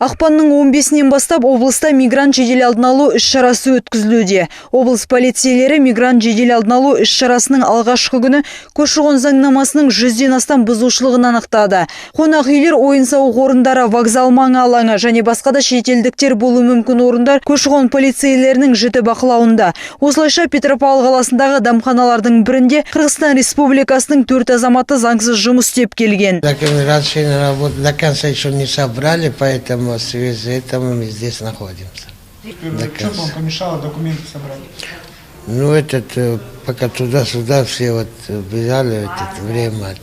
Ақпанның 15-нен бастап облыста мигрант жедел алдын алу іс-шарасы өткізілуде. Облыс полицейлері мигрант жедел алдын алу іс-шарасының алғашқы күні көші-қон заңнамасының 100-ден астам бұзушылығын анықтады. Қонақ үйлер, ойын-сауық орындары, вокзал маңы алаңы және басқа да шетелдіктер болуы мүмкін орындар көші-қон полицейлерінің жіті бақылауында. Осылайша Петропавл қаласындағы дәмханалардың бірінде Қырғызстан Республикасының 4 азаматы заңсыз жұмыс істеп келген. До конца еще не собрали, поэтому в связи с этим мы здесь находимся. Что вам помешало документы собрать? Ну, пока туда-сюда все бежали, время,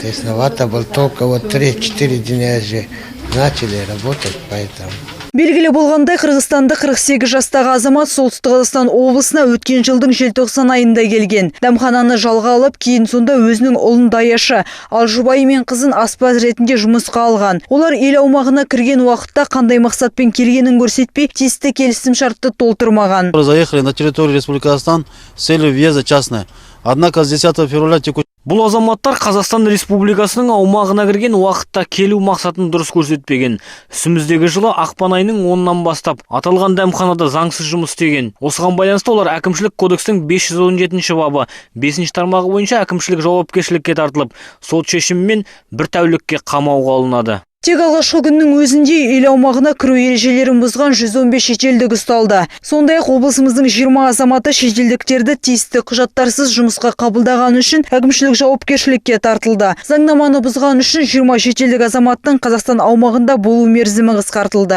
тесновато было, только 3-4 дня же начали работать, поэтому... Белгілі болғандай, Қырғызстанда 48 жастағы азамат Солтүстік Қазақстан облысына өткен жылдың желтоқсан айында келген. Дәмхананы жалға алып, кейін сонда өзінің ұлын даяшы, ал жұбайы мен қызын аспаз ретінде жұмысқа алған. Олар ел аумағына кірген уақытта қандай мақсатпен келгенін көрсетпей, тиісті келісімшартты толтырмаған. Заехали на территорию Республики Казахстан с целью въезда частная. Однако с 10 февраля Бұл азаматтар Қазақстан Республикасының аумағына кірген уақытта келу мақсатын дұрыс көрсетпеген. Үстіміздегі жылы ақпан айының 10-нан бастап аталған дәмханада заңсыз жұмыс істеген. Осыған байланысты олар әкімшілік кодекстің 517 бабы 5 тармағы бойынша әкімшілік жауапкершілікке тартылып, сот шешімімен 1 тәулікке қамауға алынады. Тек алғашқы күннің өзінде ел аумағына кіру ережелерін бұзған 115 шетелдік ұсталды. Сондай-ақ облысымыздың 20 азаматы шетелдіктерді тиісті құжаттарсыз жұмысқа қабылдаған үшін әкімшілік жауапкершілікке тартылды. Заңнаманы бұзған үшін 20 шетелдік азаматтың Қазақстан аумағында болу мерзімі қысқартылды.